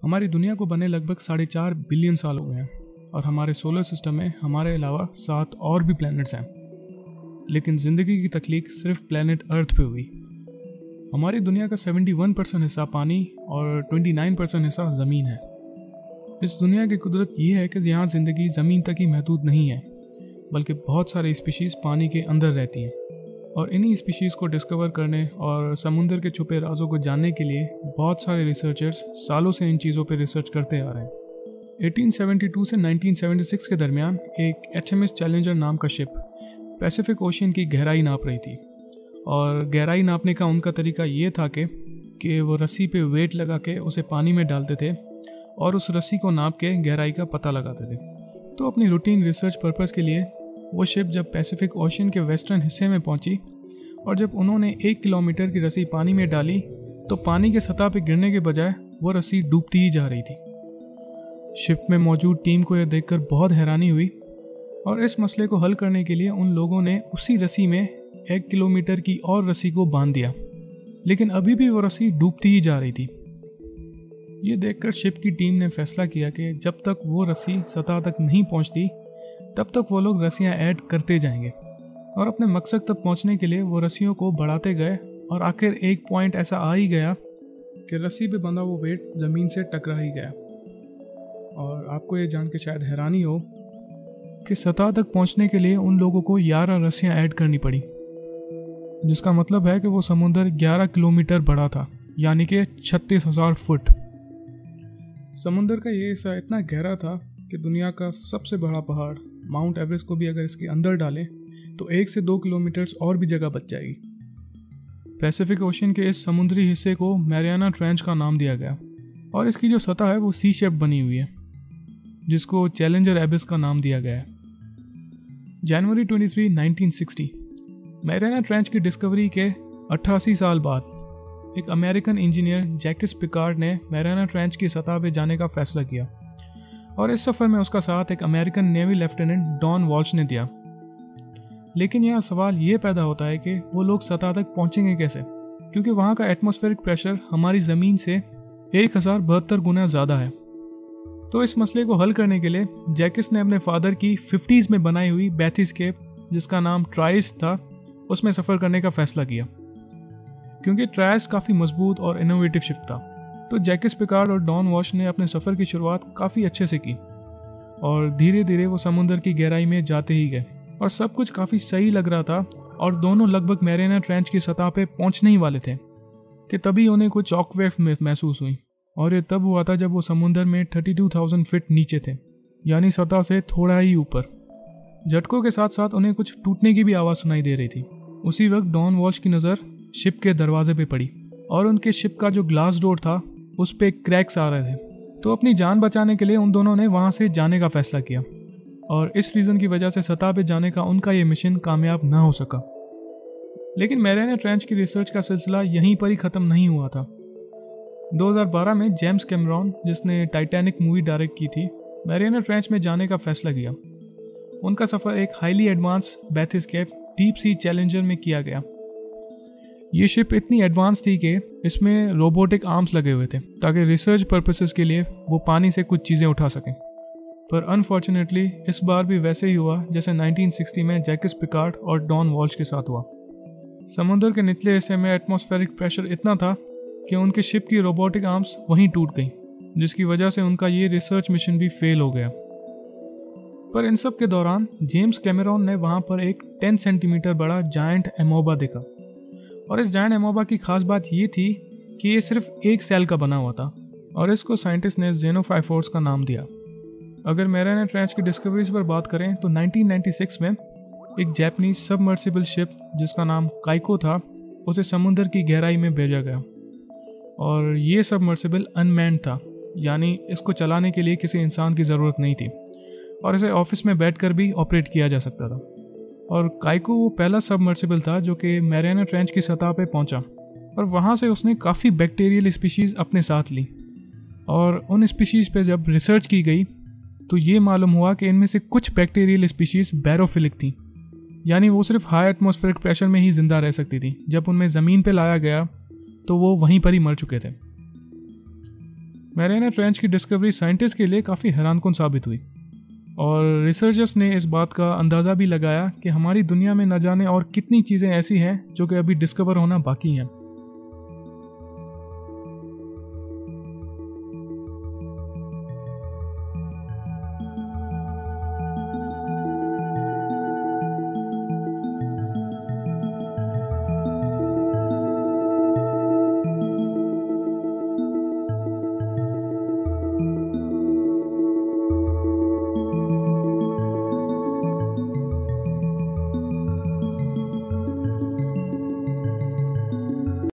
हमारी दुनिया को बने लगभग 4.5 बिलियन साल हुए हैं और हमारे सोलर सिस्टम में हमारे अलावा 7 और भी प्लैनेट्स हैं। लेकिन ज़िंदगी की तख्लीक सिर्फ प्लैनेट अर्थ पे हुई। हमारी दुनिया का 71% हिस्सा पानी और 29% हिस्सा ज़मीन है। इस दुनिया की कुदरत ये है कि यहाँ ज़िंदगी ज़मीन तक ही महदूद नहीं है, बल्कि बहुत सारे स्पीशीज़ पानी के अंदर रहती हैं। और इन्हीं स्पीशीज़ को डिस्कवर करने और समुंदर के छुपे राजों को जानने के लिए बहुत सारे रिसर्चर्स सालों से इन चीज़ों पर रिसर्च करते आ रहे हैं। 1872 से 1976 के दरमियान एक HMS चैलेंजर नाम का शिप पैसिफिक ओशन की गहराई नाप रही थी। और गहराई नापने का उनका तरीका ये था कि वो रस्सी पे वेट लगा के उसे पानी में डालते थे और उस रस्सी को नाप के गहराई का पता लगाते थे। तो अपनी रूटीन रिसर्च पर्पस के लिए वो शिप जब पैसिफिक ओशन के वेस्टर्न हिस्से में पहुंची और जब उन्होंने 1 किलोमीटर की रस्सी पानी में डाली तो पानी के सतह पे गिरने के बजाय वो रस्सी डूबती ही जा रही थी। शिप में मौजूद टीम को यह देखकर बहुत हैरानी हुई और इस मसले को हल करने के लिए उन लोगों ने उसी रस्सी में 1 किलोमीटर की और रस्सी को बांध दिया, लेकिन अभी भी वो रस्सी डूबती ही जा रही थी। ये देखकर शिप की टीम ने फैसला किया कि जब तक वो रस्सी सतह तक नहीं पहुंचती तब तक वो लोग रस्सियां ऐड करते जाएंगे और अपने मकसद तक पहुंचने के लिए वो रस्सियों को बढ़ाते गए और आखिर एक पॉइंट ऐसा आ ही गया कि रस्सी पे बंधा वो वेट ज़मीन से टकरा ही गया। और आपको ये जान के शायद हैरानी हो कि सतह तक पहुंचने के लिए उन लोगों को 11 रस्सियां ऐड करनी पड़ी, जिसका मतलब है कि वो समुंदर 11 किलोमीटर बड़ा था, यानी कि 36,000 फुट। समुंदर का ये हिस्सा इतना गहरा था कि दुनिया का सबसे बड़ा पहाड़ माउंट एवरेस्ट को भी अगर इसके अंदर डालें तो 1 से 2 किलोमीटर और भी जगह बच जाएगी। पैसिफिक ओशन के इस समुद्री हिस्से को मैरियाना ट्रेंच का नाम दिया गया और इसकी जो सतह है वो सी शेप बनी हुई है, जिसको चैलेंजर एबिस का नाम दिया गया है। जनवरी 23, 1960 मैरियाना ट्रेंच की डिस्कवरी के 88 साल बाद एक अमेरिकन इंजीनियर जैकिस पिकार्ड ने मैरियाना ट्रेंच की सतह पे जाने का फैसला किया और इस सफ़र में उसका साथ एक American navy lieutenant Don Walsh ने दिया। लेकिन यहाँ सवाल ये पैदा होता है कि वो लोग सतह तक पहुँचेंगे कैसे, क्योंकि वहाँ का एटमॉस्फेरिक प्रेशर हमारी ज़मीन से 1072 गुना ज़्यादा है। तो इस मसले को हल करने के लिए जैकिस ने अपने फादर की 50s में बनाई हुई बैथिस्केप, जिसका नाम ट्राइस था, उसमें सफ़र करने का फैसला किया। क्योंकि ट्राइस काफ़ी मजबूत और इनोवेटिव शिप था, तो जैकिस पिकार्ड और डॉन वॉश ने अपने सफ़र की शुरुआत काफ़ी अच्छे से की और धीरे धीरे वो समुंदर की गहराई में जाते ही गए और सब कुछ काफ़ी सही लग रहा था और दोनों लगभग मैरियाना ट्रेंच की सतह पे पहुंचने ही वाले थे कि तभी उन्हें कुछ शॉकवेव महसूस हुई। और ये तब हुआ था जब वो समुंदर में 32,000 फीट नीचे थे, यानी सतह से थोड़ा ही ऊपर। झटकों के साथ साथ उन्हें कुछ टूटने की भी आवाज़ सुनाई दे रही थी। उसी वक्त डॉन वॉश की नज़र शिप के दरवाजे पे पड़ी और उनके शिप का जो ग्लास डोर था उस पे क्रैक्स आ रहे थे। तो अपनी जान बचाने के लिए उन दोनों ने वहाँ से जाने का फैसला किया और इस रीज़न की वजह से सतह पे जाने का उनका ये मिशन कामयाब ना हो सका। लेकिन मैरियाना ट्रेंच की रिसर्च का सिलसिला यहीं पर ही ख़त्म नहीं हुआ था। 2012 में जेम्स कैमरॉन, जिसने टाइटैनिक मूवी डायरेक्ट की थी, मैरियाना ट्रेंच में जाने का फैसला किया। उनका सफ़र एक highly advanced bathyscaphe deep sea Challenger में किया गया। ये शिप इतनी एडवांस थी कि इसमें रोबोटिक आर्म्स लगे हुए थे ताकि रिसर्च पर्पसेस के लिए वो पानी से कुछ चीज़ें उठा सकें। पर अनफॉर्चुनेटली इस बार भी वैसे ही हुआ जैसे 1960 में जैकिस पिकार्ड और डॉन वॉल्श के साथ हुआ। समुद्र के निचले हिस्से में एटमॉस्फेरिक प्रेशर इतना था कि उनके शिप की रोबोटिक आर्म्स वहीं टूट गई, जिसकी वजह से उनका ये रिसर्च मिशन भी फेल हो गया। पर इन सब के दौरान जेम्स कैमरॉन ने वहाँ पर एक 10 सेंटीमीटर बड़ा जायंट एमोबा देखा और इस जायंट एमोबा की खास बात ये थी कि ये सिर्फ एक सेल का बना हुआ था और इसको साइंटिस्ट ने जेनोफाइफोर्स का नाम दिया। अगर मैरियाना ट्रेंच की डिस्कवरीज पर बात करें तो 1996 में एक जापानीज सबमर्सिबल शिप जिसका नाम काइको था, उसे समुद्र की गहराई में भेजा गया और ये सबमर्सिबल अनमैन्ड था, यानी इसको चलाने के लिए किसी इंसान की ज़रूरत नहीं थी और इसे ऑफिस में बैठकर भी ऑपरेट किया जा सकता था। और काइको वो पहला सबमर्सिबल था जो कि मैरियाना ट्रेंच की सतह पे पहुंचा और वहाँ से उसने काफ़ी बैक्टीरियल स्पीशीज़ अपने साथ ली और उन स्पीशीज़ पे जब रिसर्च की गई तो ये मालूम हुआ कि इनमें से कुछ बैक्टीरियल स्पीशीज़ बैरोफिलिक थी, यानी वो सिर्फ हाई एटमॉस्फेरिक प्रेशर में ही जिंदा रह सकती थी। जब उनमें ज़मीन पे लाया गया तो वो वहीं पर ही मर चुके थे। मैरियाना ट्रेंच की डिस्कवरी साइंटिस्ट के लिए काफ़ी हैरानकुन साबित हुई और रिसर्चर्स ने इस बात का अंदाज़ा भी लगाया कि हमारी दुनिया में न जाने और कितनी चीज़ें ऐसी हैं जो कि अभी डिस्कवर होना बाकी हैं।